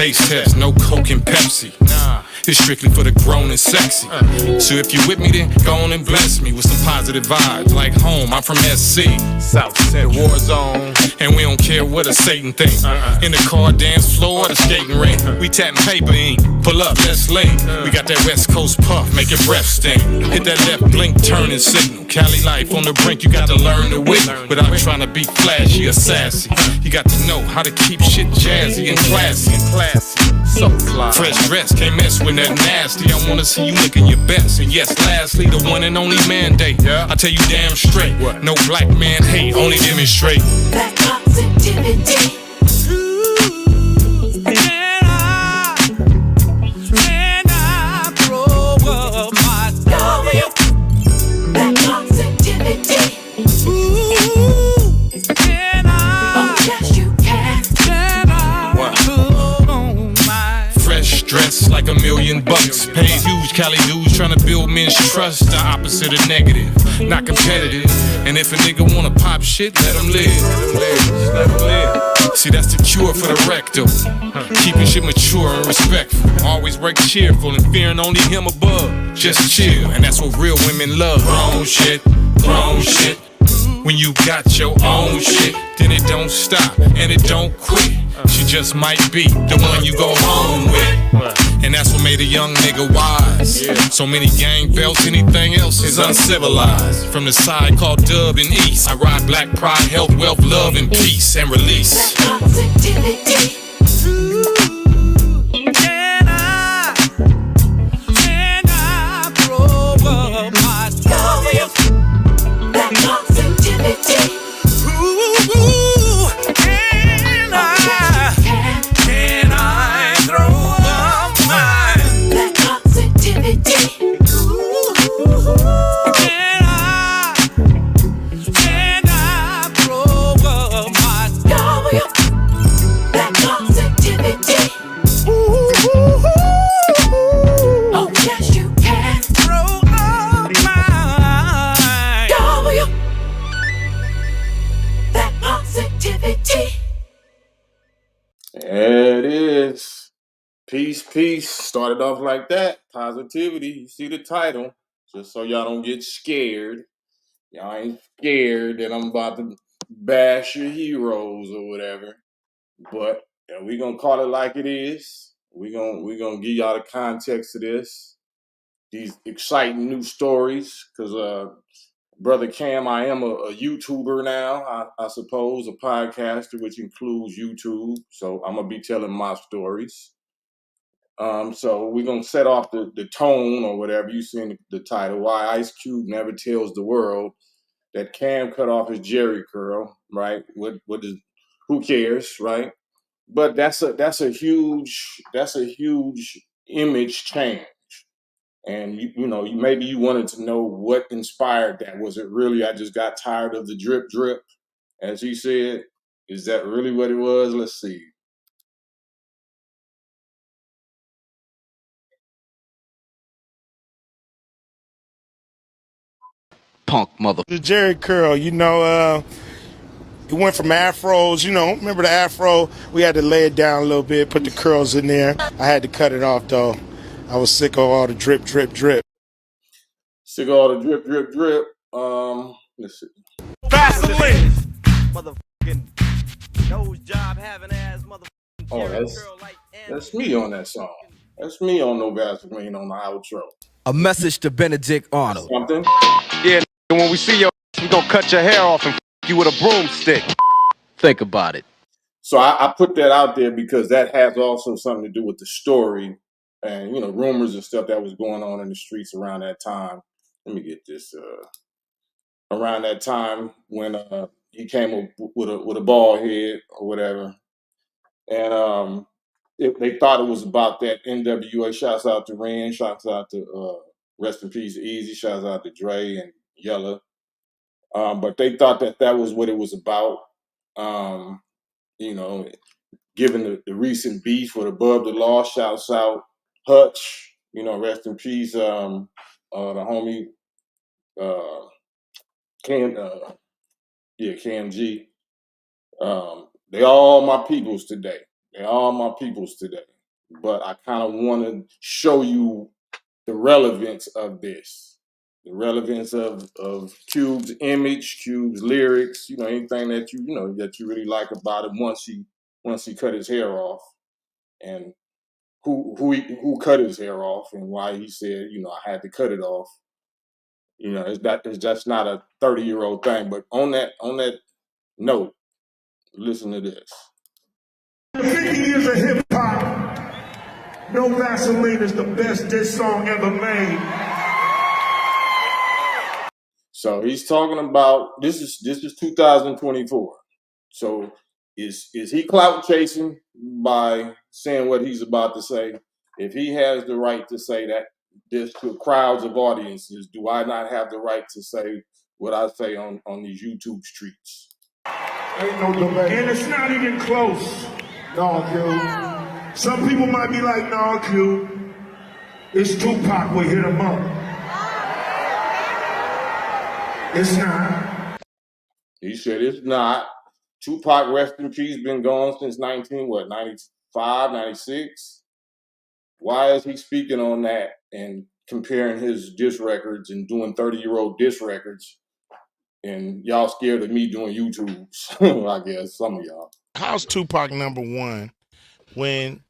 taste test, no Coke and Pepsi. Nah, it's strictly for the grown and sexy. So if you with me, then go on and bless me with some positive vibes. Like home, I'm from SC, South Central, the war zone, and we don't care what a Satan think. In the car, dance floor, the skating rink, we tapping paper ink. Pull up, let's link. We got that West Coast puff, make your breath stink. Hit that left blink, turn and signal. Cali life on the brink, you got to learn to win without trying to be flashy or sassy. You got to know how to keep shit jazzy and classy. So fly. Fresh dress, can't mess with that nasty. I wanna see you looking your best. And yes, lastly, the one and only mandate. I tell you damn straight, no black man hate, only demonstrate black positivity. Dressed like $1,000,000, paid huge Cali dudes trying to build men's trust. The opposite of negative, not competitive. And if a nigga wanna pop shit, let him live. See, that's the cure for the rectal. Keeping shit mature and respectful. Always work cheerful and fearing only him above. Just chill, and that's what real women love. Grown shit, grown shit. When you got your own shit, then it don't stop and it don't quit. She just might be the one you go home with. And that's what made a young nigga wise. So many gang belts, anything else is uncivilized. From the side called Dub and East, I ride black pride, health, wealth, love, and peace and release. Black positivity. There it is. Peace, peace. Started off like that. Positivity. You see the title. Just so y'all don't get scared. Y'all ain't scared that I'm about to bash your heroes or whatever. But we gonna call it like it is. We gonna give y'all the context of this. These exciting new stories. Cause Brother Cam, I am a YouTuber now, I suppose, a podcaster, which includes YouTube. So I'm going to be telling my stories. So we're going to set off the tone or whatever you see the title, Why Ice Cube Never Tells the World that Cam cut off his Jheri curl, right? Who cares, right? But that's a huge image change. And maybe you wanted to know what inspired that. Was it really I just got tired of the drip drip, as he said? Is that really what it was? Let's see. Punk mother. The Jheri curl, it went from afros, remember the afro? We had to lay it down a little bit, put the curls in there. I had to cut it off though. I was sick of all the drip, drip, drip. Sick of all the drip, drip, drip. Let's see. Vaseline! Motherfucking nose job having ass motherfucking Jheri curl like that's me on that song. That's me on No Vaseline on the outro. A message to Benedict Arnold. Something? Yeah, when we see your we gonna cut your hair off and you with a broomstick. Think about it. So I put that out there because that has also something to do with the story and, rumors and stuff that was going on in the streets around that time. Let me get this. Around that time when he came up with a bald head or whatever. And they thought it was about that NWA. Shouts out to Ren. Shouts out to rest in peace Easy. Shouts out to Dre and Yella. But they thought that was what it was about. Given the recent beef with Above the Law, shouts out Hutch. Rest in peace. The homie KAM'S. They all my peoples today. but I kind of want to show you the relevance of this, the relevance of Cube's image, Cube's lyrics, anything that that you really like about him once he cut his hair off, and who cut his hair off and why he said, I had to cut it off. It's just not a 30-year-old thing. But on that note, listen to this. 50 years of hip hop, No Vaseline is the best diss song ever made. So he's talking about this is 2024. So is he clout chasing by saying what he's about to say? If he has the right to say that this to crowds of audiences, do I not have the right to say what I say on these YouTube streets? Ain't no debate. And it's not even close. No, Q. Some people might be like, no, Q. It's Tupac, we hit him up. It's not. He said it's not. Tupac, rest in peace, been gone since 95, 96. Why is he speaking on that and comparing his diss records and doing 30-year-old diss records? And y'all scared of me doing YouTubes, I guess, some of y'all. How's Tupac #1 when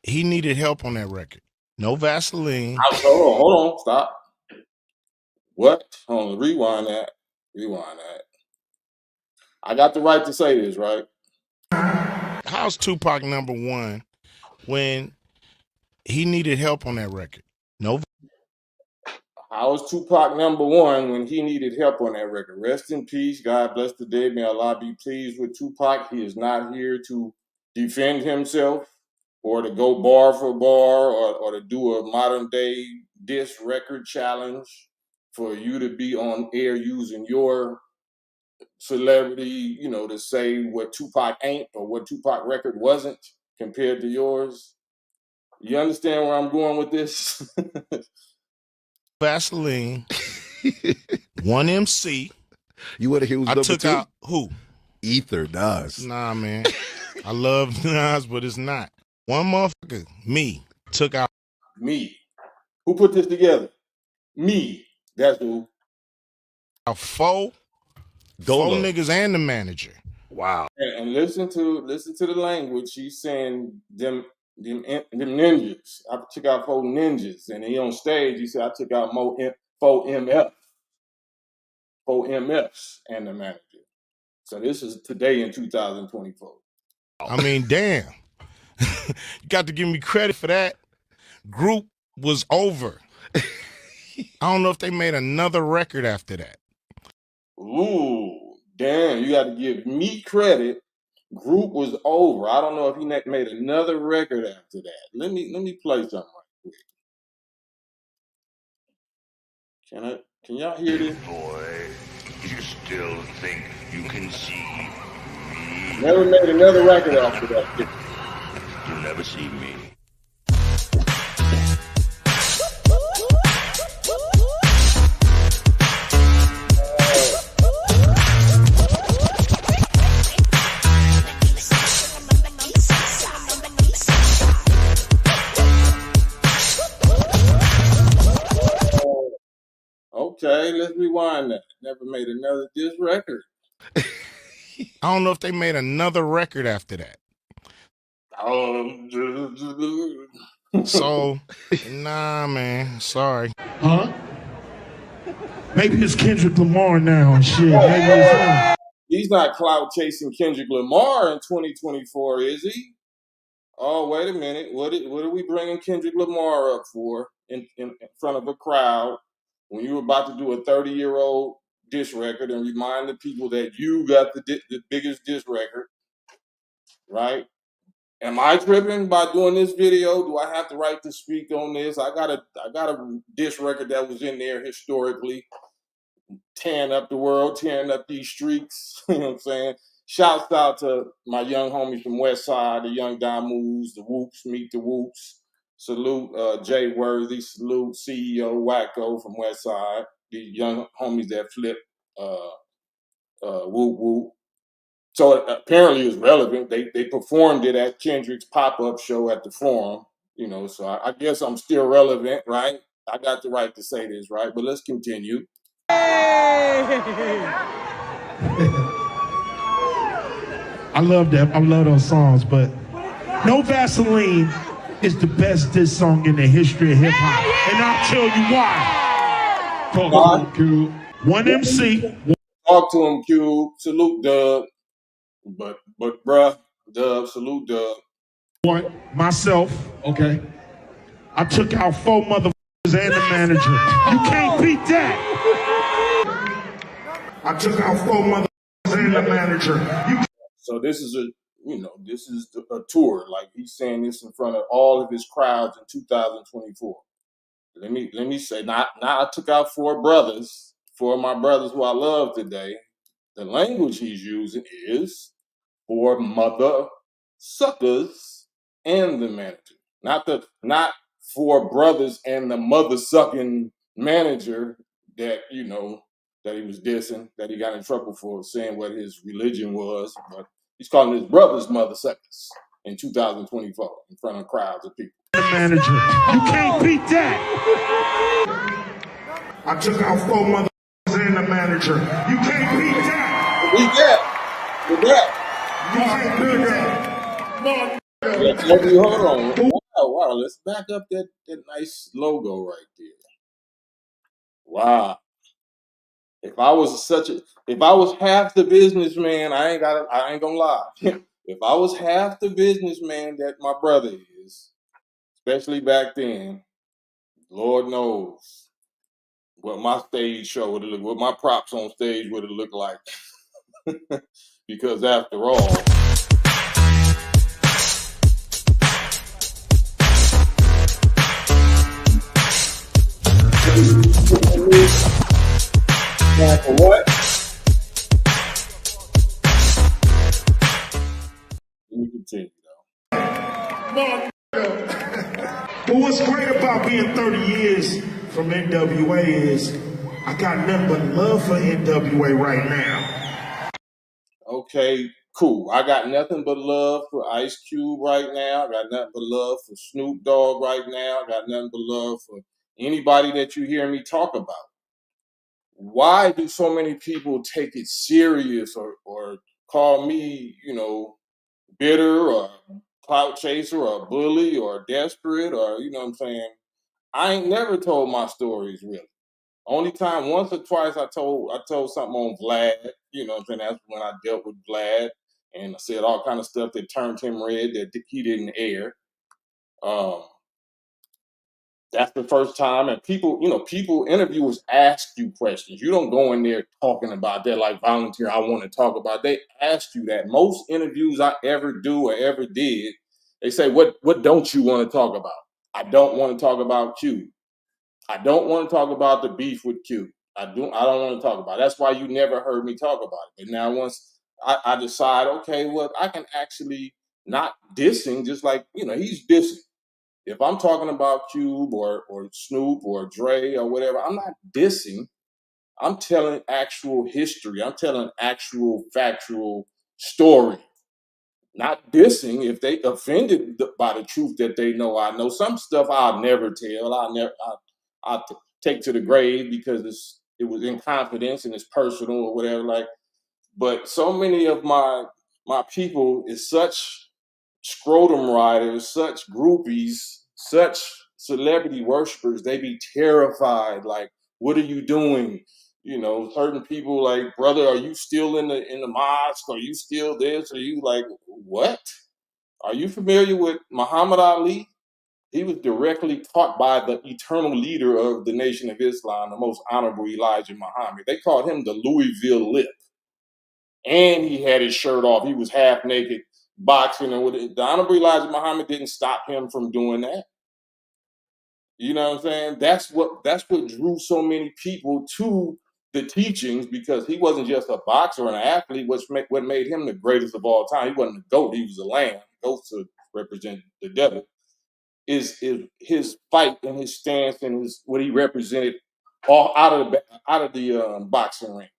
he needed help on that record? No Vaseline. Hold on, stop. What? Hold on, rewind that. I got the right to say this, right? How's Tupac #1 when he needed help on that record? No. How was Tupac #1 when he needed help on that record? Rest in peace. God bless the dead. May Allah be pleased with Tupac. He is not here to defend himself or to go bar for bar or to do a modern day diss record challenge for you to be on air using your celebrity, to say what Tupac ain't or what Tupac record wasn't compared to yours. You understand where I'm going with this? Vaseline. One MC. You want to hear who's number took two? out who? Ether, Nas. Nah, man. I love Nas, but it's not. One motherfucker, me, took out. Me. Who put this together? Me. That's who. Four niggas and the manager. Wow. And listen to the language. He's saying them ninjas. I took out 4 ninjas. And he on stage, he said, I took out 4 MFs and the manager. So this is today in 2024. I mean, damn. You got to give me credit for that. Group was over. I don't know if they made another record after that. Ooh, damn, you got to give me credit. Group was over. I don't know if he made another record after that. Let me play something right quick. Can y'all hear this? Boy, you still think you can see me? Never made another record after that. You'll never see me. Okay, let's rewind that. Never made another diss record. I don't know if they made another record after that. So, nah, man. Sorry. Huh? Maybe it's Kendrick Lamar now and shit. Maybe it's him. He's not clout chasing Kendrick Lamar in 2024, is he? Oh, wait a minute. What are we bringing Kendrick Lamar up for in front of a crowd when you're about to do a 30-year-old diss record and remind the people that you got the biggest diss record, right? Am I tripping by doing this video? Do I have the right to speak on this? I got a diss record that was in there historically, tearing up the world, tearing up these streets. You know what I'm saying? Shouts out to my young homies from West Side, the Young Damus, the Whoops, meet the Whoops. Salute Jay Worthy, salute CEO Wacko from West Side, the young homies that flip Whoop Whoop. So apparently it's relevant. They performed it at Kendrick's pop-up show at the Forum, so I guess I'm still relevant, right? I got the right to say this, right? But let's continue. I love that. I love those songs, but No Vaseline is the best diss song in the history of hip hop. And I'll tell you why. Talk to him, Q. One MC. Talk to him, Q. Salute Dub. But bruh, Dub, salute Dub. One, myself, okay. I took out 4 motherfuckers and the manager. You can't beat that. I took out 4 motherfuckers and the manager. So this is a tour. Like he's saying this in front of all of his crowds in 2024. Let me say, now I took out 4 brothers, 4 of my brothers who I love today. The language he's using is for mother suckers and the manager. Not for brothers and the mother sucking manager that that he was dissing, that he got in trouble for saying what his religion was, but he's calling his brothers mother suckers in 2024 in front of crowds of people. The manager. You can't beat that. I took out 4 motherfuckers and the manager. You can't beat that. Beat that. With that. You can't beat that. Hold on. Wow. Let's back up that nice logo right there. Wow. If I was half the businessman, I ain't gonna lie. If I was half the businessman that my brother is, especially back then, Lord knows what my stage show would have looked, what my props on stage would have looked like. Because after all, for what? Let me continue though. But what's great about being 30 years from NWA is I got nothing but love for NWA right now. Okay, cool. I got nothing but love for Ice Cube right now. I got nothing but love for Snoop Dogg right now. I got nothing but love for anybody that you hear me talk about. Why do so many people take it serious or call me, bitter or clout chaser or bully or desperate or, you know what I'm saying? I ain't never told my stories really. Only time once or twice I told something on Vlad, you know what I'm saying? That's when I dealt with Vlad and I said all kind of stuff that turned him red that he didn't air. That's the first time. And people, interviewers ask you questions. You don't go in there talking about that like volunteer, I want to talk about. They ask you that. Most interviews I ever do or ever did, they say, what don't you want to talk about? I don't want to talk about Q. I don't want to talk about the beef with Q. I don't want to talk about it. That's why you never heard me talk about it. But now once I decide, okay, well, I can actually not dissing, just like, he's dissing. If I'm talking about Cube or Snoop or Dre or whatever, I'm not dissing. I'm telling actual history. I'm telling actual factual story. Not dissing. If they offended by the truth that they know, I know some stuff I'll never tell. I'll take to the grave because it was in confidence and it's personal or whatever. Like, but so many of my people is such scrotum riders, such groupies, such celebrity worshipers, they be terrified. Like, what are you doing? Certain people like, brother, are you still in the mosque? Are you still this? Are you like, what? Are you familiar with Muhammad Ali? He was directly taught by the eternal leader of the Nation of Islam, the most honorable Elijah Muhammad. They called him the Louisville Lip. And he had his shirt off. He was half naked boxing. And the honorable Elijah Muhammad didn't stop him from doing that. You know what I'm saying? That's what drew so many people to the teachings, because he wasn't just a boxer or an athlete. What made him the greatest of all time? He wasn't a goat. He was a lamb. Goats to represent the devil. Is his fight and his stance and what he represented all out of the boxing ring.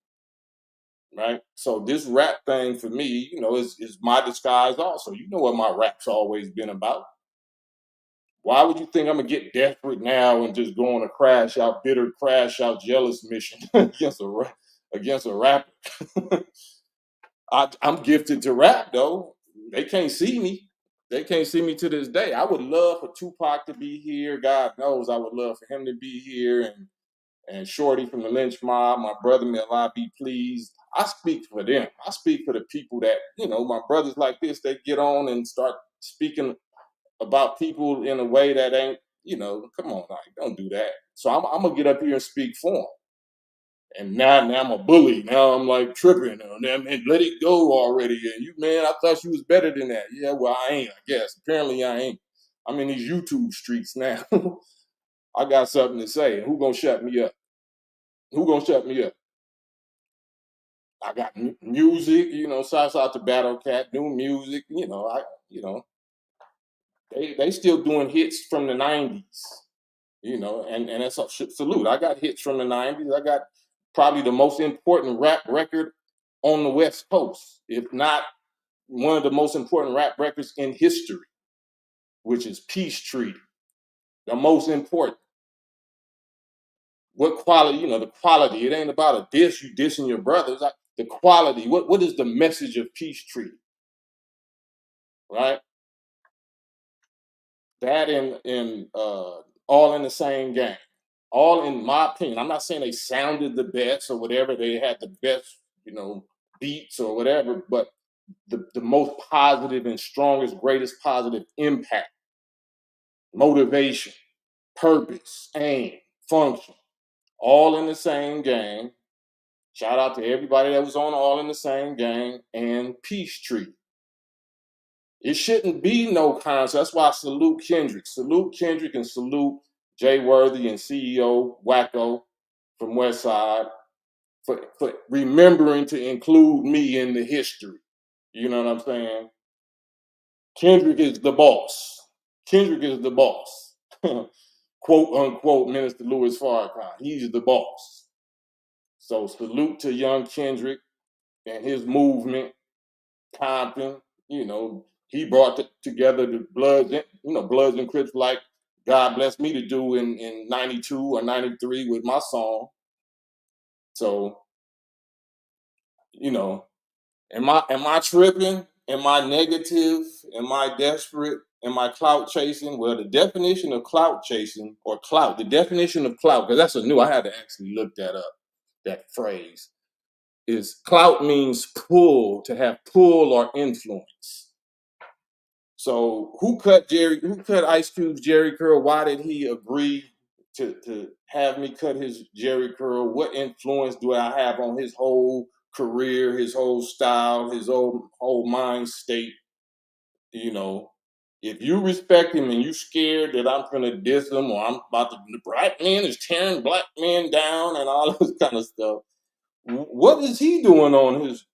right? So this rap thing for me, is my disguise also. You know what my rap's always been about. Why would you think I'm gonna get desperate now and just go on a crash out, bitter crash out, jealous mission against a rapper? I'm gifted to rap though. They can't see me. They can't see me to this day. I would love for Tupac to be here. God knows I would love for him to be here, and Shorty from the Lynch Mob, my brother, may Allah be pleased. I speak for them. I speak for the people that, my brothers like this, they get on and start speaking about people in a way that ain't, come on, like, don't do that. So I'm gonna get up here and speak for them. And now I'm a bully. Now I'm like tripping on them and let it go already. And you, man, I thought you was better than that. Yeah, well, I ain't, I guess. Apparently I ain't. I'm in these YouTube streets now. I got something to say. Who gonna shut me up? Who gonna shut me up? I got music, shouts out to Battle Cat, new music, they still doing hits from the 90s, and that's a salute. I got hits from the 90s. I got probably the most important rap record on the West Coast, if not one of the most important rap records in history, which is Peace Treaty. The most important. What quality, the quality, it ain't about a diss, you dissing your brothers. The quality, what is the message of Peace Treaty, right? That and All in the Same Game. All, in my opinion, I'm not saying they sounded the best or whatever, they had the best, beats or whatever, but the most positive and strongest, greatest positive impact, motivation, purpose, aim, function, all in the same game. Shout out to everybody that was on All in the Same Game and Peace Treaty. It shouldn't be no contest. That's why I salute Kendrick. Salute Kendrick and salute Jay Worthy and CEO Wacko from Westside for remembering to include me in the history. You know what I'm saying? Kendrick is the boss. Kendrick is the boss. Quote unquote Minister Louis Farrakhan. He's the boss. So salute to young Kendrick and his movement, Compton. He brought together the Bloods and Crips like God blessed me to do in 92 or 93 with my song. So, am I tripping? Am I negative? Am I desperate? Am I clout chasing? Well, the definition of clout chasing or clout, the definition of clout, because that's I had to actually look that up, that phrase, is clout means pull, to have pull or influence. So who cut Ice Cube's Jheri curl? Why did he agree to have me cut his Jheri curl? What influence do I have on his whole career, his whole style, his whole mind state? If you respect him and you scared that I'm gonna diss him or I'm about to, the black man is tearing black men down and all this kind of stuff, what is he doing on his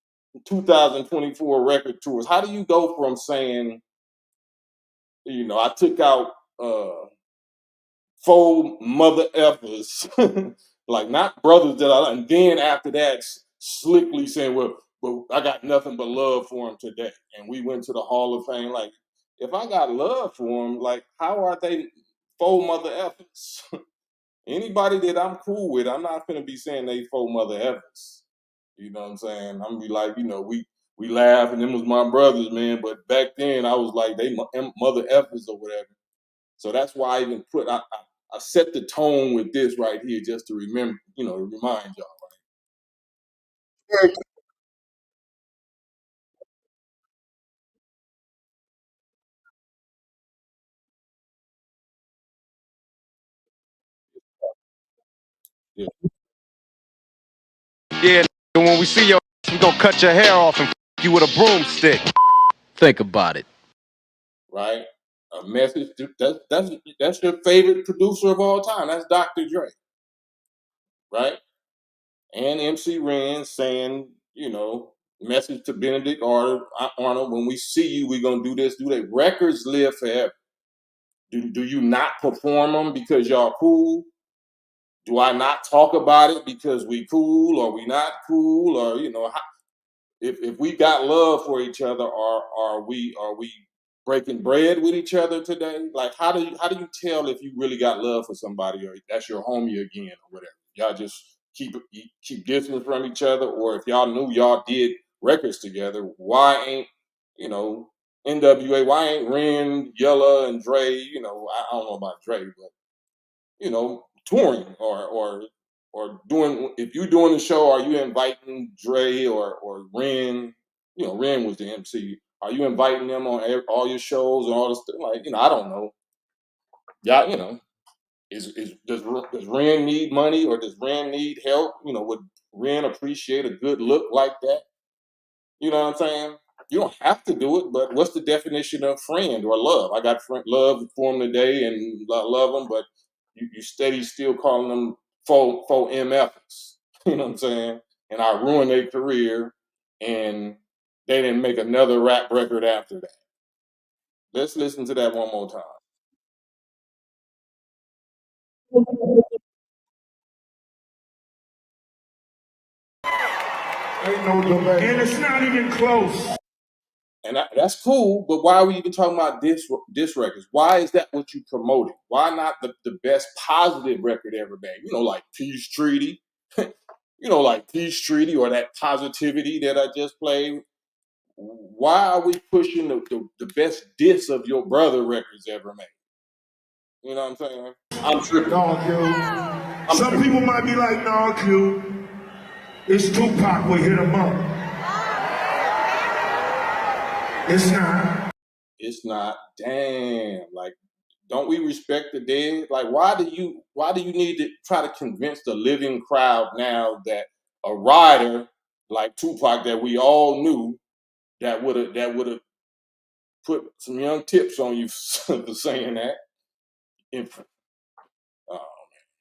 2024 record tours? How do you go from saying, I took out four mother effers, like not brothers and then after that slickly saying, well, I got nothing but love for him today. And we went to the Hall of Fame. Like, if I got love for him, like, how are they four mother effers? Anybody that I'm cool with, I'm not gonna be saying they four mother effers. You know what I'm saying? I'm gonna be like, we laugh and them was my brothers, man. But back then I was like, they mother effers or whatever. So that's why I even I set the tone with this right here just to remember, to remind y'all. Right? Yeah. Yeah, when we see your we gonna cut your hair off and you with a broomstick. Think about it. Right. A message. That's your favorite producer of all time. That's Dr. Dre. Right. And MC Ren saying, message to Benedict Arnold. When we see you, we're gonna do this. Do that. Records live forever. Do you not perform them because y'all cool? do I not talk about it because we cool or we not cool, or if we got love for each other, are we breaking bread with each other today? Like how do you tell if you really got love for somebody or that's your homie again or whatever? Y'all just keep distance from each other, or if y'all knew y'all did records together, why ain't NWA? Why ain't Ren, Yella, and Dre? I don't know about Dre, but touring or doing, if you doing the show, are you inviting Dre or Ren? Ren was the MC. Are you inviting them on all your shows and all this stuff? Like, I don't know. Yeah, does Ren need money or does Ren need help? Would Ren appreciate a good look like that? You know what I'm saying? You don't have to do it, but what's the definition of friend or love? I got love for them today and love them, but you steady still calling them faux MFs. You know what I'm saying? And I ruined their career, and they didn't make another rap record after that. Let's listen to that one more time. Ain't no debate. And it's not even close. And that's cool, but why are we even talking about diss records? Why is that what you promoting? Why not the best positive record ever made? Like Peace Treaty, like Peace Treaty or that Positivity that I just played. Why are we pushing the best diss of your brother records ever made? You know what I'm saying? I'm tripping. No, Q. Some people might be like, no, Q. It's Tupac, we hit him up. It's not. It's not. Damn. Like, don't we respect the dead? Like, why do you need to try to convince the living crowd now that a writer like Tupac that we all knew that would have put some young tips on you for saying that? Oh man,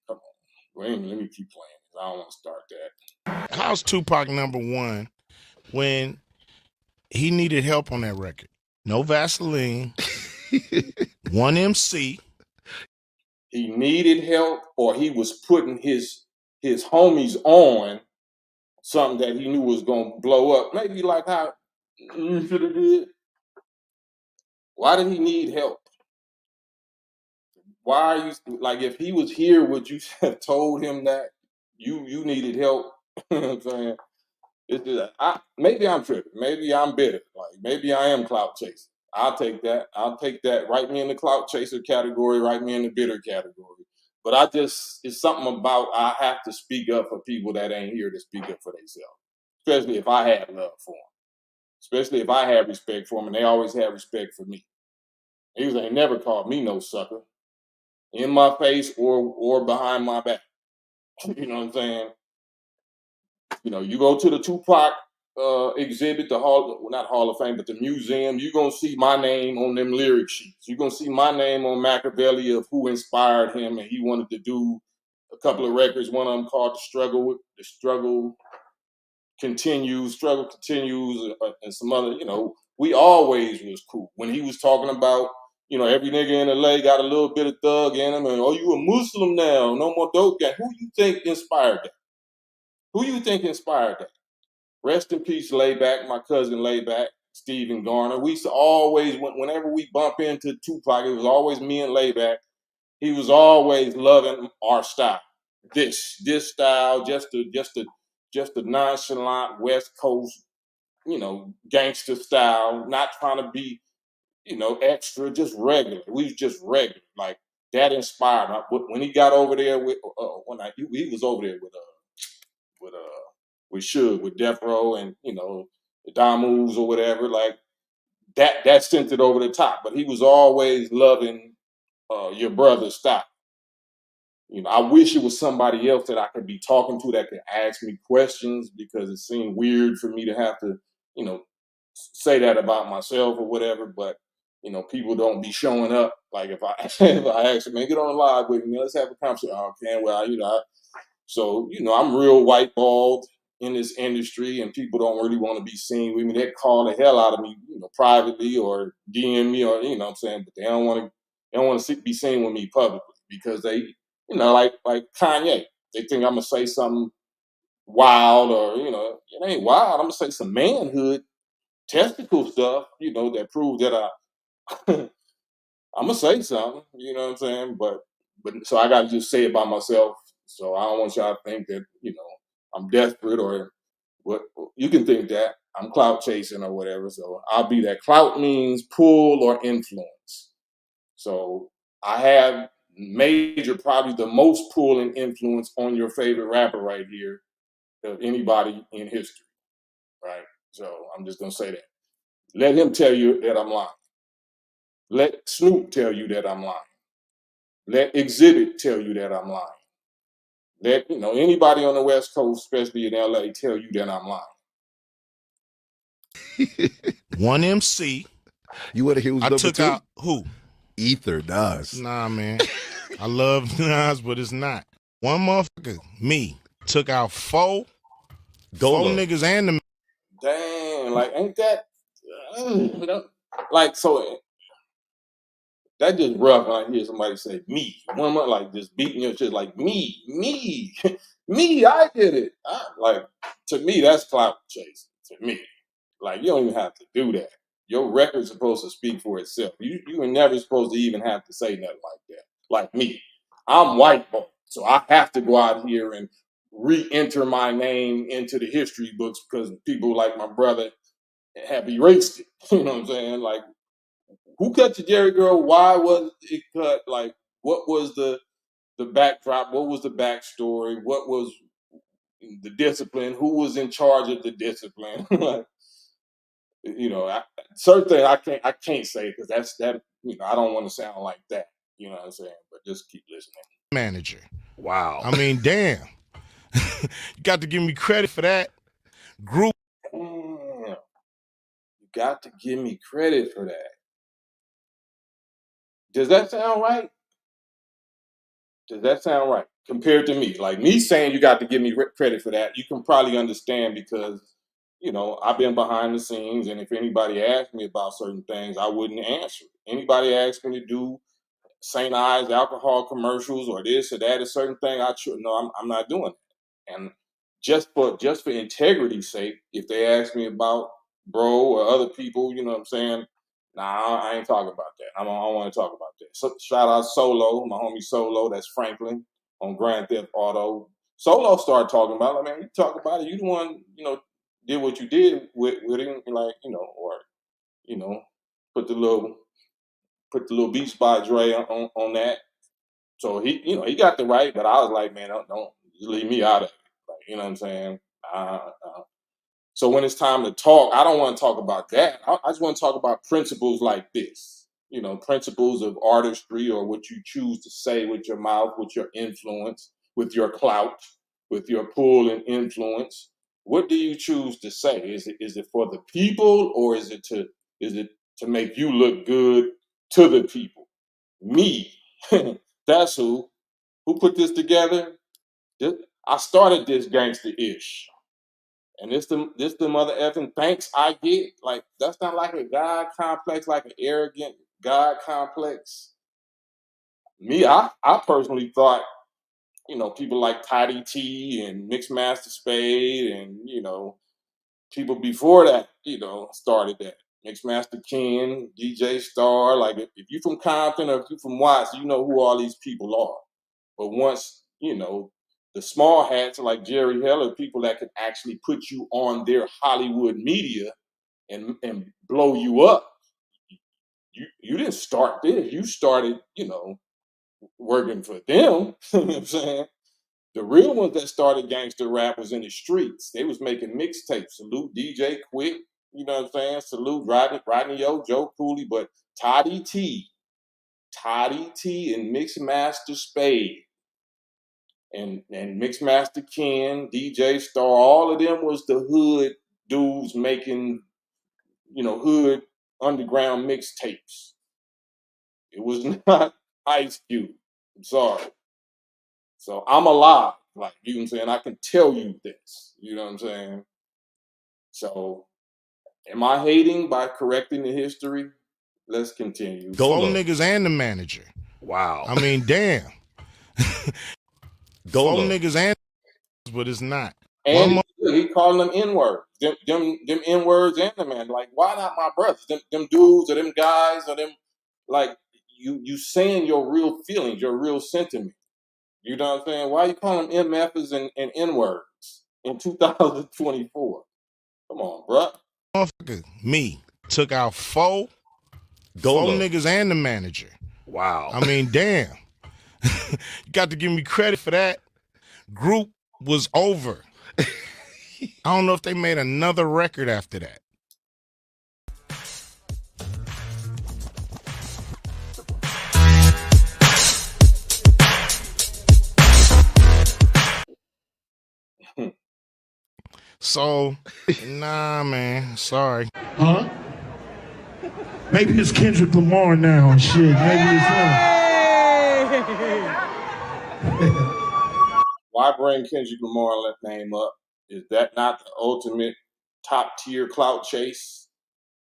come on. Let me keep playing. I don't want to start that. How's Tupac number one when he needed help on that record? No Vaseline, one MC. He needed help, or he was putting his homies on something that he knew was gonna blow up. Maybe like how you should have did. Why did he need help? Why are you like, if he was here, would you have told him that you needed help? You know what I'm saying? It's just, maybe I'm tripping. Maybe I'm bitter. Like maybe I am clout chasing. I'll take that. I'll take that. Write me in the clout chaser category. Write me in the bitter category. But it's something about I have to speak up for people that ain't here to speak up for themselves. Especially if I had love for them. Especially if I had respect for them, and they always had respect for me. He ain't never called me no sucker, in my face or behind my back. You know what I'm saying? You go to the Tupac exhibit, not Hall of Fame, but the museum, you're going to see my name on them lyric sheets. You're going to see my name on Machiavelli of who inspired him, and he wanted to do a couple of records, one of them called The Struggle Continues, and some other, we always was cool. When he was talking about, every nigga in LA got a little bit of thug in him, and, oh, you a Muslim now, no more dope gang. Who you think inspired that? Who you think inspired that? Rest in peace, Layback, my cousin Layback, Stephen Garner. We used to always, whenever we bump into Tupac, it was always me and Layback. He was always loving our style. This style, just the nonchalant West Coast, gangster style, not trying to be, extra, just regular. We was just regular. Like that inspired me. When he got over there with, he was over there with Suge, with Death Row, and the Damus or whatever, like that sent it over the top. But he was always loving your brother's style. I wish it was somebody else that I could be talking to that could ask me questions, because it seemed weird for me to have to, say that about myself or whatever. But people don't be showing up. Like if I if I ask them, man, get on the live with me, let's have a conversation. Oh, okay, well, so, I'm real white balled in this industry, and people don't really want to be seen with me. They call the hell out of me, privately or DM me, or, what I'm saying, but they don't want to be seen with me publicly, because they like Kanye. They think I'm gonna say something wild or it ain't wild. I'm gonna say some manhood, testicle stuff, that prove that I'm gonna say something. You know what I'm saying? But so I gotta just say it by myself. So I don't want y'all to think that I'm desperate or what. You can think that I'm clout chasing or whatever. So I'll be that. Clout means pull or influence. So I have probably the most pull and influence on your favorite rapper right here of anybody in history, right? So I'm just gonna say that. Let him tell you that I'm lying. Let Snoop tell you that I'm lying. Let Exhibit tell you that I'm lying. Let anybody on the West Coast, especially in LA, tell you that I'm lying. One MC. You want to hear who's I number took two? out who? Ether does. Nah, man. I love Nas, but it's not. One motherfucker, me, took out four niggas and the Damn, like ain't that like so? That just rough when I hear somebody say me. One month, like just beating your shit, like me, me. I did it. Like to me, that's clout chasing. To me, like you don't even have to do that. Your record's supposed to speak for itself. You were never supposed to even have to say nothing like that. Like me, I'm white boy, so I have to go out here and re-enter my name into the history books because people like my brother have erased it. You know what I'm saying? Like who cut your Jheri girl? Why was it cut? Like, what was the backdrop? What was the backstory? What was the discipline? Who was in charge of the discipline? Like, certain things I can't say because that's that. I don't want to sound like that. You know what I'm saying? But just keep listening. manager. Wow. I mean, damn. You got to give me credit for that. Group. Damn. You got to give me credit for that. Does that sound right? Does that sound right? Compared to me, like me saying you got to give me credit for that, you can probably understand because, I've been behind the scenes, and if anybody asked me about certain things, I wouldn't answer. Anybody asked me to do St. Ives alcohol commercials or this or that, a certain thing, no, I'm not doing it. And just for integrity's sake, if they ask me about bro or other people, you know what I'm saying? Nah, I ain't talking about that. I don't want to talk about that. So shout out Solo, my homie Solo, that's Franklin on Grand Theft Auto. Solo started talking about it. Man, you talk about it. You the one, did what you did with him, like, or you know, put the little beach by Dre on that. So he got the right, but I was like, man, don't just leave me out of it. Like, you know what I'm saying? So when it's time to talk, I don't want to talk about that. I just want to talk about principles like this. Principles of artistry or what you choose to say with your mouth, with your influence, with your clout, with your pull and influence. What do you choose to say? Is it for the people or is it to make you look good to the people? Me. That's who. Who put this together? I started this gangster-ish. And this the mother effing thanks I get. Like, that's not like a God complex, like an arrogant God complex. Me, I personally thought, people like Toddy T and Mixmaster Spade and, people before that, started that. Mixmaster Ken, DJ Star. Like, if you from Compton or if you from Watts, you know who all these people are. But once, the small hats like Jheri Heller, people that could actually put you on their Hollywood media and blow you up. You didn't start this. You started, working for them. You know what I'm saying? The real ones that started gangster rap was in the streets. They was making mixtapes. Salute DJ Quick, you know what I'm saying? Salute Rodney Yo, Joe Cooley, but Toddy T and Mixmaster Spade and Mixmaster Ken, DJ Star, all of them was the hood dudes making, hood underground mixtapes. It was not Ice Cube. I'm sorry. So I'm alive. Like, you know what I'm saying? I can tell you this. You know what I'm saying? So am I hating by correcting the history? Let's continue. Four niggas and the manager. Wow. I mean, damn. Four Dolo. niggas and but it's not. And he calling them N-words. Them N-words and the man. Like, why not my brothers? Them dudes or them guys or them, like, you saying your real feelings, your real sentiment. You know what I'm saying? Why you calling them MFs and N-words in 2024? Come on, bruh. Motherfucker, me took out four Dolo. niggas and the manager. Wow. I mean, damn. You got to give me credit for that. Group was over. I don't know if they made another record after that. So, nah, man. Sorry. Huh? Maybe it's Kendrick Lamar now and shit. Maybe it's him. Why bring Kendrick Lamar name up? Is that not the ultimate top tier clout chase?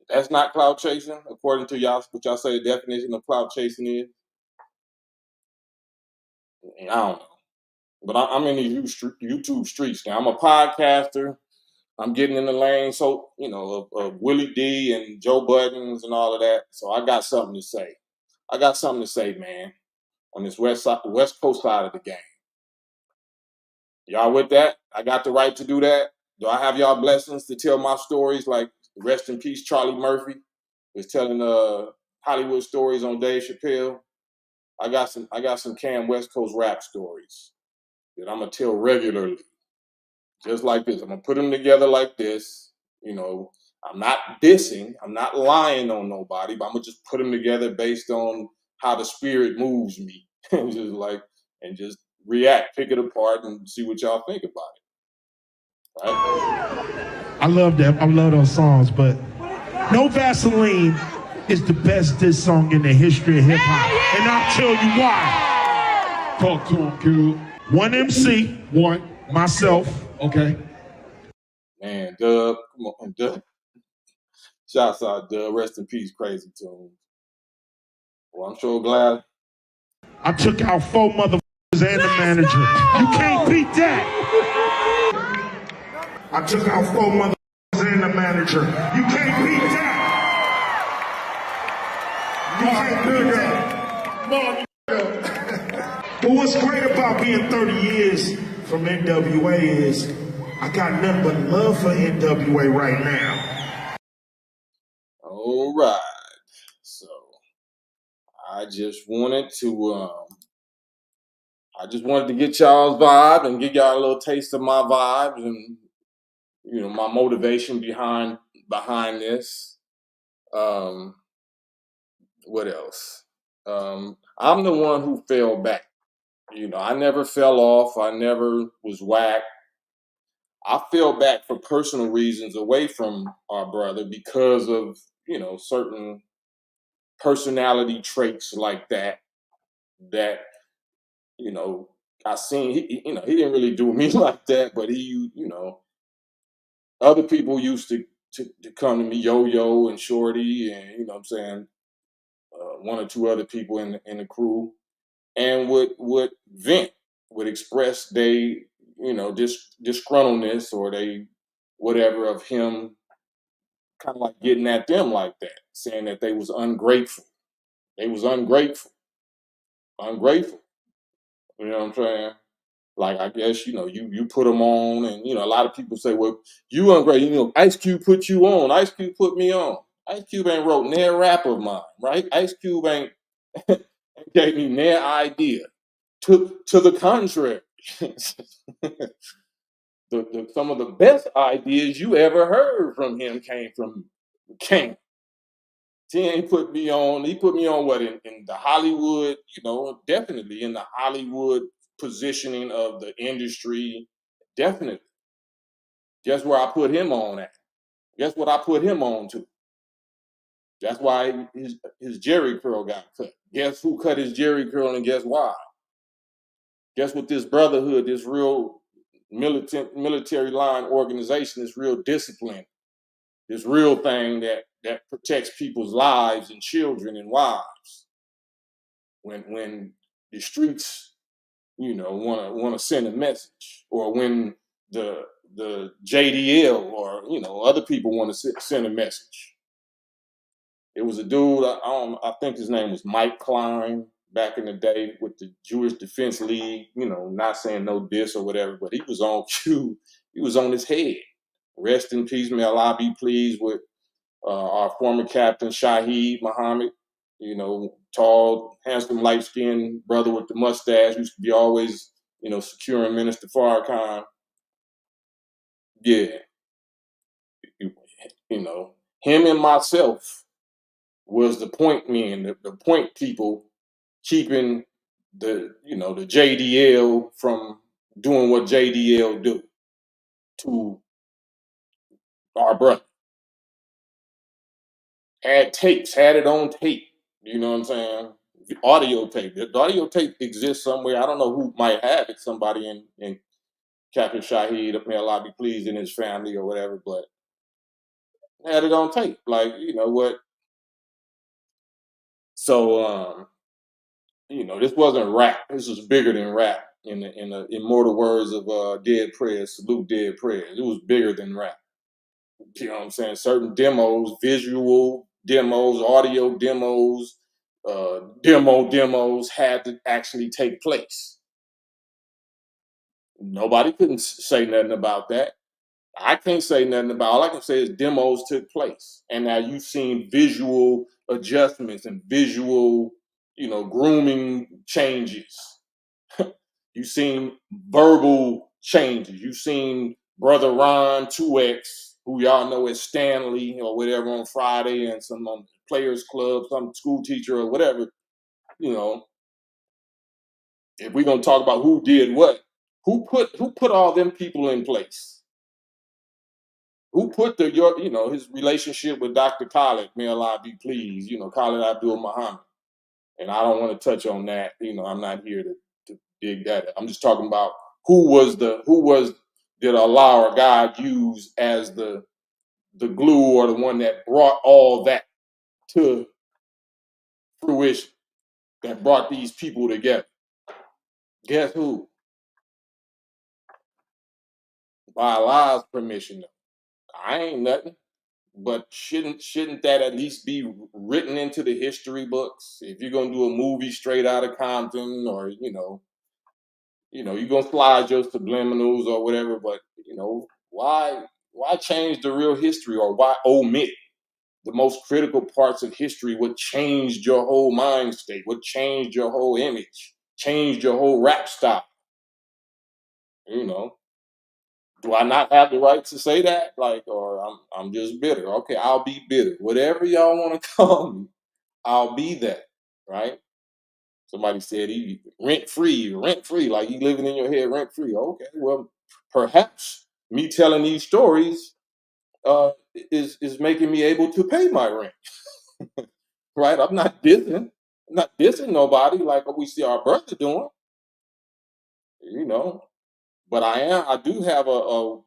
That's not clout chasing, according to y'all. What y'all say the definition of clout chasing is? I don't know. But I'm in the YouTube streets now. I'm a podcaster. I'm getting in the lane, so of Willie D and Joe Buttons and all of that. So I got something to say. Man, on this West Coast side of the game. Y'all with that? I got the right to do that. Do I have y'all blessings to tell my stories? Like rest in peace, Charlie Murphy was telling Hollywood stories on Dave Chappelle. I got some Cam West Coast rap stories that I'm gonna tell regularly. Just like this. I'm going to put them together like this. I'm not dissing. I'm not lying on nobody, but I'm going to just put them together based on how the spirit moves me and just react, pick it apart and see what y'all think about it. Right? I love that. I love those songs, but No Vaseline is the best diss song in the history of hip hop. And I'll tell you why. Talk to him, kid. One MC, one, myself. Okay. Man, Dub, come on, Dub. Shouts out, Dub. Rest in peace, Crazy Tunes. Well, I'm sure glad. I took out four motherfuckers and the manager. You can't beat that. I took out four motherfuckers and the manager. You can't beat that. You can't beat that. But what's great about being 30 years from NWA is I got nothing but love for NWA right now. All right. So I just wanted to get y'all's vibe and give y'all a little taste of my vibes and my motivation behind this. What else? I'm the one who fell back. I never fell off. I never was whacked. I fell back for personal reasons away from our brother because of certain personality traits like that I seen he didn't really do me like that, but other people used to come to me, Yo-Yo and Shorty, and what I'm saying, one or two other people in the crew, and would vent, would express they disgruntledness or they whatever of him, kind of like getting at them like that, saying that they was ungrateful. They was ungrateful. You know what I'm saying? Like, I guess, you put them on and, a lot of people say, well, you ungrateful. Ice Cube put you on. Ice Cube put me on. Ice Cube ain't wrote near rap of mine, right? Ice Cube ain't gave me near idea. To the contrary. Some of the best ideas you ever heard from him came from Cam. He ain't put me on. He put me on what in the Hollywood, definitely in the Hollywood positioning of the industry. Definitely. Guess where I put him on at? Guess what I put him on to? That's why his Jheri curl got cut. Guess who cut his Jheri curl and guess why? Guess what this brotherhood, this real military line organization, this real discipline, this real thing that protects people's lives and children and wives. When the streets want to send a message, or when the JDL or other people want to send a message. It was a dude, I think his name was Mike Klein back in the day with the Jewish Defense League. Not saying no diss or whatever, but he was on cue. He was on his head. Rest in peace, may Allah be pleased with our former captain Shaheed Muhammad. Tall, handsome, light-skinned brother with the mustache, used to be always, securing Minister Farrakhan. Yeah, him and myself was the point men, the point people keeping the JDL from doing what JDL do to our brother. Had tapes, had it on tape. You know what I'm saying? Audio tape. The audio tape exists somewhere. I don't know who might have it. Somebody in Captain Shaheed, may Allah be pleased, in his family or whatever, but had it on tape. Like, you know what? So this wasn't rap. This was bigger than rap. In the immortal words of Dead Prayers, salute Dead Prayers. It was bigger than rap. You know what I'm saying? Certain demos, visual demos, audio demos, demos had to actually take place. Nobody couldn't say nothing about that. I can't say nothing about. All I can say is demos took place, and now you've seen visual adjustments and visual, grooming changes. You've seen verbal changes. You've seen Brother Ron 2X, who y'all know as Stanley or whatever, on Friday, and some Players Club, some school teacher or whatever. If we're gonna talk about who did what, who put all them people in place? Who put his relationship with Dr. Khalid, may Allah be pleased, Khalid Abdul Muhammad. And I don't want to touch on that. I'm not here to dig that up. I'm just talking about who did Allah or God use as the glue, or the one that brought all that to fruition, that brought these people together. Guess who? By Allah's permission, though. I ain't nothing. But shouldn't that at least be written into the history books? If you're gonna do a movie straight out of Compton, or you're gonna slide your subliminals or whatever, but why change the real history, or why omit the most critical parts of history? What changed your whole mind state? What changed your whole image? Changed your whole rap style? Do I not have the right to say that? Like, or I'm just bitter. Okay, I'll be bitter. Whatever y'all want to call me, I'll be that. Right? Somebody said he rent free, like he living in your head rent free. Okay, well, perhaps me telling these stories is making me able to pay my rent. Right? I'm not dissing. I'm not dissing nobody like what we see our brother doing. But I do have a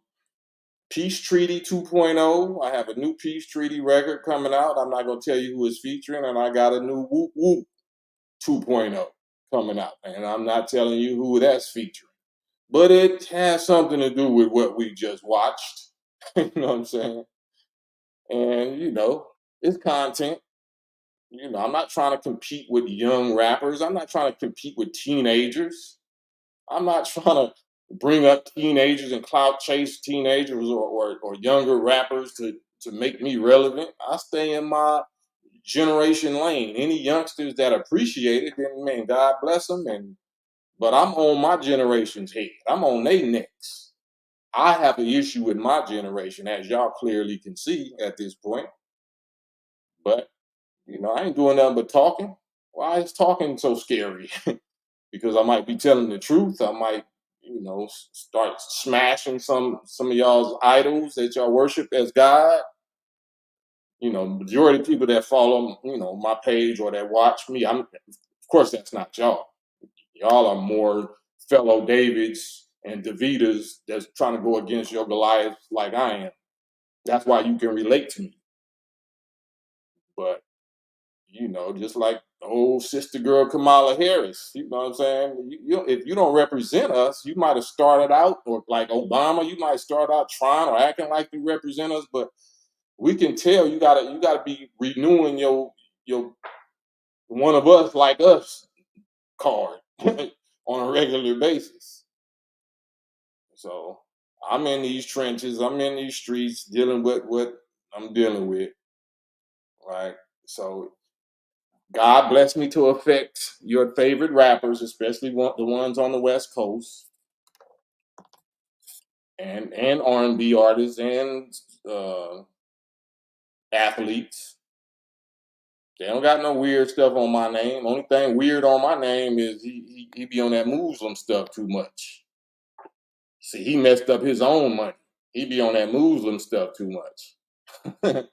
Peace Treaty 2.0. I have a new Peace Treaty record coming out. I'm not going to tell you who it's featuring. And I got a new Whoop Whoop 2.0 coming out. And I'm not telling you who that's featuring. But it has something to do with what we just watched. You know what I'm saying? And, it's content. I'm not trying to compete with young rappers. I'm not trying to compete with teenagers. I'm not trying to bring up teenagers and clout chase teenagers or younger rappers to make me relevant. I stay in my generation lane. Any youngsters that appreciate it, then man, God bless them. But I'm on my generation's head. I'm on their necks. I have an issue with my generation, as y'all clearly can see at this point. But I ain't doing nothing but talking. Why is talking so scary? Because I might be telling the truth. I might, start smashing some of y'all's idols that y'all worship as God. Majority of people that follow, my page or that watch me, of course, that's not y'all. Y'all are more fellow Davids and Davidas that's trying to go against your Goliath like I am. That's why you can relate to me. But You know, just like old sister girl Kamala Harris. You know what I'm saying? If you don't represent us, you might have started out, or like Obama, you might start out trying or acting like you represent us, but we can tell you gotta be renewing your one of us like us card on a regular basis. So I'm in these trenches, I'm in these streets dealing with what I'm dealing with, right? So God bless me to affect your favorite rappers, especially the ones on the West Coast, and R&B artists and uh, athletes. They don't got no weird stuff on my name. Only thing weird on my name is he be on that Muslim stuff too much. See, he messed up his own money. He be on that Muslim stuff too much.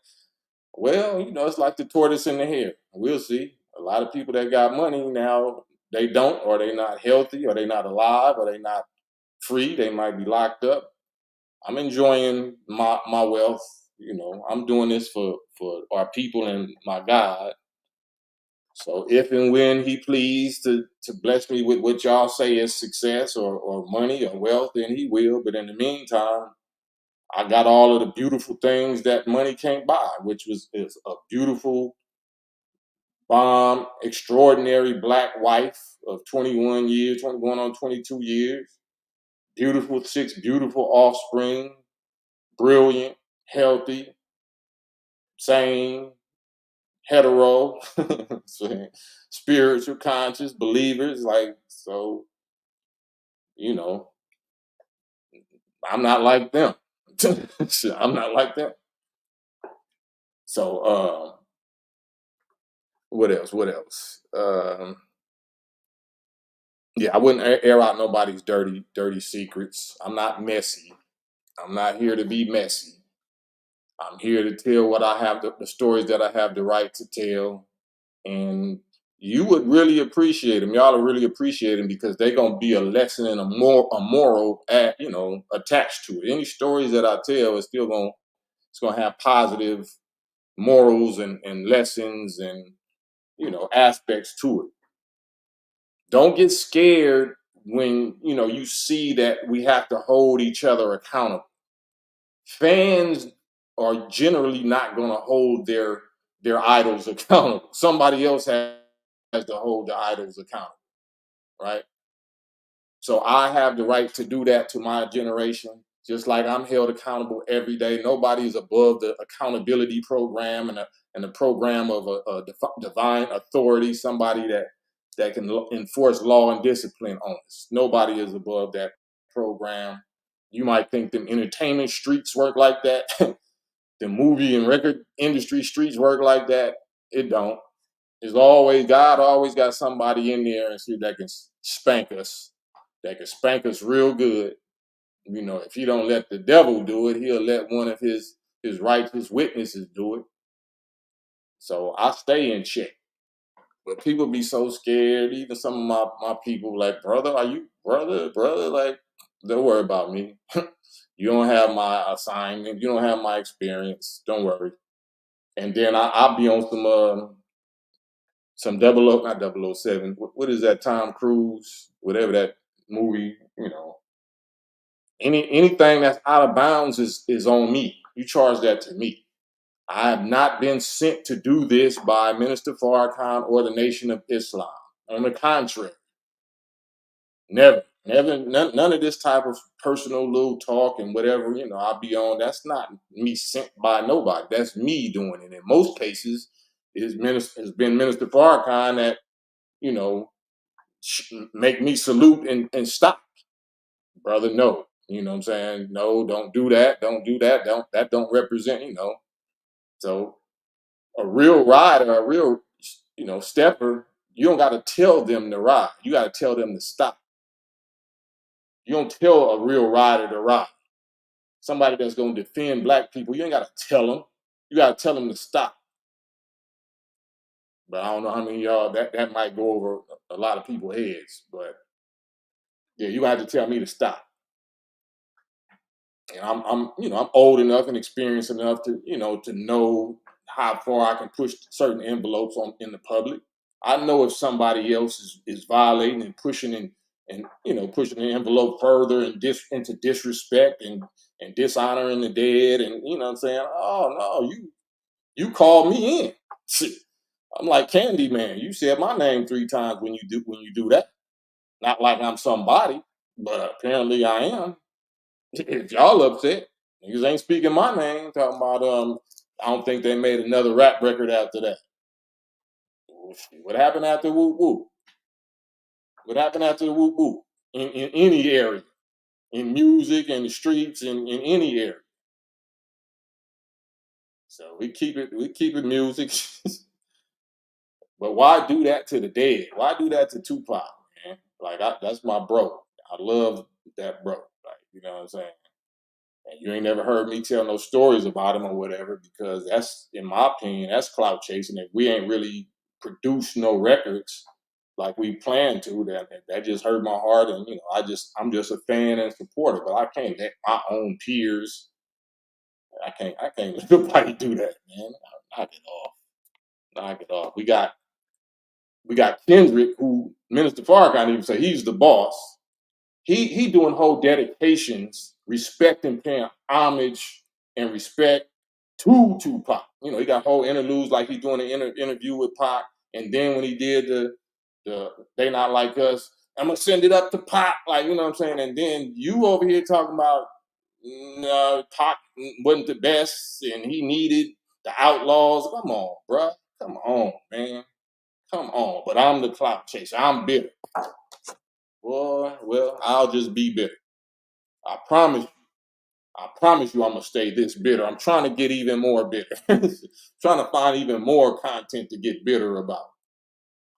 Well, you know, it's like the tortoise and the hare. We'll see. A lot of people that got money now, they don't, or they not healthy, or they not alive, or they not free. They might be locked up. I'm enjoying my wealth. You know, I'm doing this for our people and my God. So if and when he pleased to bless me with what y'all say is success or money or wealth, then he will. But in the meantime, I got all of the beautiful things that money can't buy, which is a beautiful, bomb, extraordinary black wife of 21 years, 21 on 22 years, beautiful, 6 beautiful offspring, brilliant, healthy, sane, hetero, spiritual, conscious, believers. Like, so, you know, I'm not like them. I'm not like them. So, what else? What else? Yeah, I wouldn't air out nobody's dirty secrets. I'm not messy. I'm not here to be messy. I'm here to tell what I have, the stories that I have the right to tell. And you would really appreciate them. Y'all will really appreciate them because they're going to be a lesson and a moral, attached to it. Any stories that I tell is still it's going to have positive morals and lessons and, aspects to it. Don't get scared when, you see that we have to hold each other accountable. Fans are generally not going to hold their idols accountable. Somebody else has to hold the idols accountable, right? So I have the right to do that to my generation, just like I'm held accountable every day. Nobody is above the accountability program and the program of a divine authority, somebody that can enforce law and discipline on us. Nobody is above that program. You might think them entertainment streets work like that. The movie and record industry streets work like that. It don't. It's always, God always got somebody in there and see that can spank us. That can spank us real good. If he don't let the devil do it, he'll let one of his righteous witnesses do it. So I stay in check. But people be so scared. Even some of my people like, brother, are you brother? Like, don't worry about me. You don't have my assignment. You don't have my experience. Don't worry. And then I'll be on some not 007. What is that? Tom Cruise, whatever that movie. Anything that's out of bounds is on me. You charge that to me. I have not been sent to do this by Minister Farrakhan or the Nation of Islam. On the contrary, never, none of this type of personal little talk and whatever, I'll be on. That's not me sent by nobody. That's me doing it. In most cases, has been Minister Farrakhan that, make me salute and stop. Brother, no. You know what I'm saying? No, don't do that. Don't do that. Don't represent, So a real rider, a real, stepper, you don't got to tell them to ride. You got to tell them to stop. You don't tell a real rider to ride. Somebody that's going to defend black people, you ain't got to tell them. You got to tell them to stop. But I don't know how many of y'all that might go over a lot of people's heads. But yeah, you got to tell me to stop. And I'm old enough and experienced enough to know how far I can push certain envelopes on in the public. I know if somebody else is violating and pushing and pushing the envelope further and into disrespect and dishonoring the dead, and what I'm saying, oh no, you called me in. I'm like Candyman. You said my name 3 times when you do that. Not like I'm somebody, but apparently I am. If y'all upset, niggas ain't speaking my name. Talking about I don't think they made another rap record after that. What happened after Whoop Whoop? What happened after the Whoop Whoop? In any area, in music and the streets, in any area. So we keep it music. But why do that to the dead? Why do that to Tupac, man? Like that's my bro. I love that bro. Like, you know what I'm saying? And you ain't never heard me tell no stories about him or whatever, because that's, in my opinion, that's clout chasing. If we ain't really produced no records like we plan to, that just hurt my heart. And I'm just a fan and supporter, but I can't let my own peers. I can't let nobody do that, man. Knock it off. Knock it off. We got Kendrick, who Minister Farrakhan even say he's the boss. He doing whole dedications, respecting, paying homage and respect to Tupac. He got whole interludes like he's doing an interview with Pac, and then when he did the They Not Like Us, I'm gonna send it up to Pac, like, you know what I'm saying. And then you over here talking about Pac wasn't the best and he needed the Outlaws. Come on, bruh. Come on, man. Come on. But I'm the clout chaser. I'm bitter. Boy, well, I'll just be bitter. I promise you. I promise you I'm gonna stay this bitter. I'm trying to get even more bitter. Trying to find even more content to get bitter about.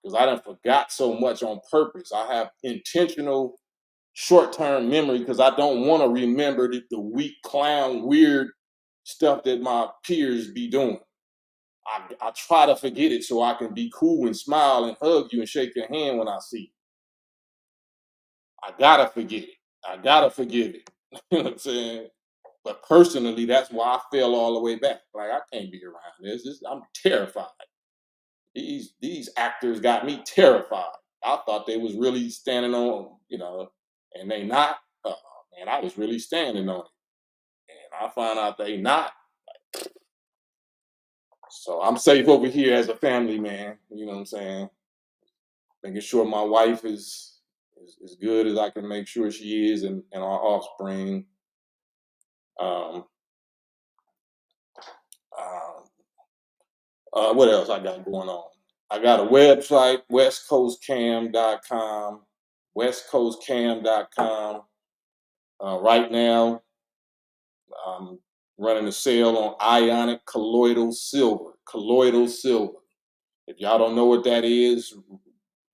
Because I done forgot so much on purpose. I have intentional short-term memory because I don't want to remember the weak clown weird stuff that my peers be doing. I try to forget it so I can be cool and smile and hug you and shake your hand when I see you. I gotta forget it. I gotta forgive it. You know what I'm saying? But personally, that's why I fell all the way back. Like, I can't be around this. I'm terrified. These actors got me terrified. I thought they was really standing on, and they not. Man, I was really standing on it. And I found out they not. So I'm safe over here as a family man. You know what I'm saying? Making sure my wife is as good as I can make sure she is, and our offspring. Um, what else I got going on? I got a website, westcoastcam.com, westcoastcam.com. Right now, I'm running a sale on ionic colloidal silver. Colloidal silver. If y'all don't know what that is,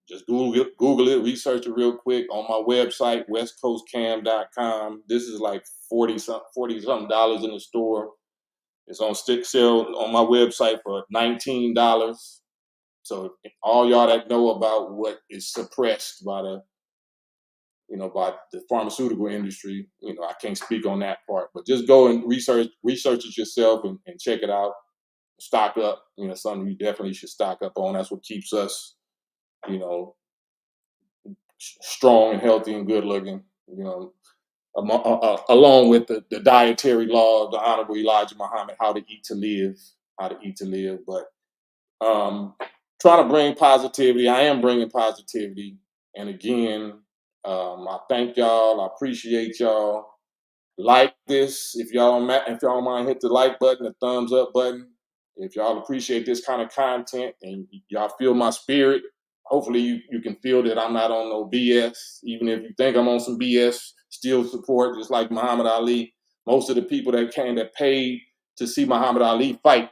just Google it, research it real quick on my website, westcoastcam.com. This is like $40 something dollars in the store. It's on stick sale on my website for $19. So all y'all that know about what is suppressed by the pharmaceutical industry, I can't speak on that part. But just go and research it yourself and check it out. Stock up, something you definitely should stock up on. That's what keeps us, strong and healthy and good looking. Along with the dietary law of the Honorable Elijah Muhammad, how to eat to live, But trying to bring positivity. I am bringing positivity. And again, I thank y'all. I appreciate y'all. Like this. If y'all mind, hit the like button, the thumbs up button. If y'all appreciate this kind of content and y'all feel my spirit, hopefully you can feel that I'm not on no BS. Even if you think I'm on some BS, still support, just like Muhammad Ali. Most of the people that paid to see Muhammad Ali fight,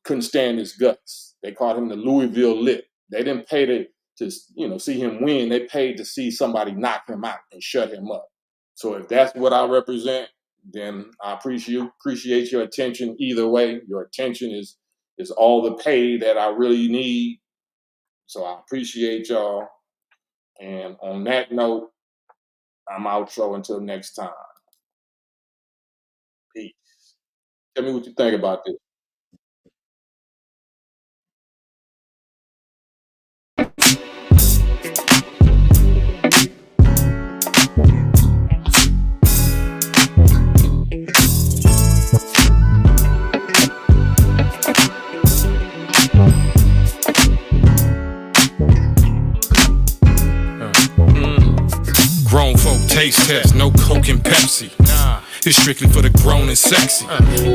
couldn't stand his guts. They called him the Louisville Lip. They didn't pay to see him win. They paid to see somebody knock him out and shut him up. So if that's what I represent, then I appreciate your attention either way. Your attention is all the pay that I really need. So I appreciate y'all. And on that note, I'm outro until next time. Peace. Tell me what you think about this. smoking Pepsi. Nah, it's strictly for the grown and sexy.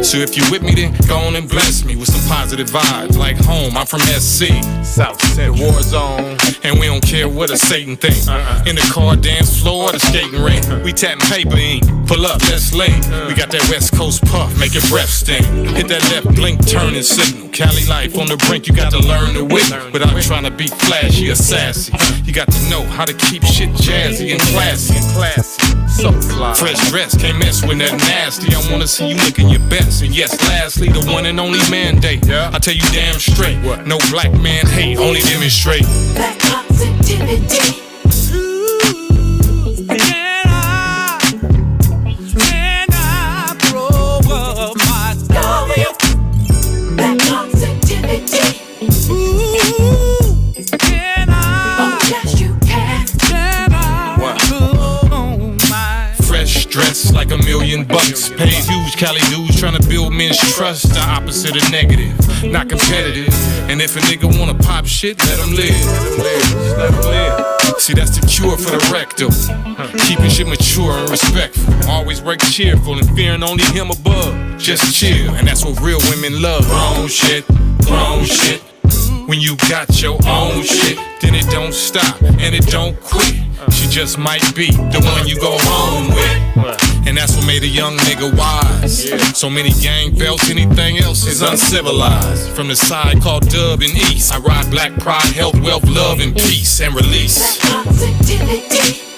So if you with me, then go on and bless me with some positive vibes. Like home, I'm from SC, South Central, the war zone, and we don't care what a Satan think. In the car, dance floor, or the skating rink, we tapping paper ink. Pull up, let's link. We got that West Coast puff, make your breath stink. Hit that left blink, turn and signal. Cali life on the brink, you got to learn to win without trying to be flashy or sassy. You got to know how to keep shit jazzy and classy. So fly. Fresh dress, can't mess with that nasty. I wanna see you looking your best. And yes, lastly, the one and only mandate. I tell you damn straight, no black man hate, only demonstrate. Black positivity. Can I throw up my story? Black positivity. Can I? Oh, yes, you can. Can I put on my Fresh dress like $1 million. Paid huge Cali dudes trying to build men's trust. The opposite of negative, not competitive. And if a nigga wanna pop shit, let him live. Let him live. See, that's the cure for the rectal. Keeping shit mature and respectful. Always work cheerful and fearing only him above. Just chill, and that's what real women love. Grown shit, grown shit. When you got your own shit, then it don't stop and it don't quit. She just might be the one you go home with. And that's what made a young nigga wise. So many gang belts, anything else is uncivilized. From the side called Dub and East, I ride black pride, health, wealth, love, and peace and release. Black positivity.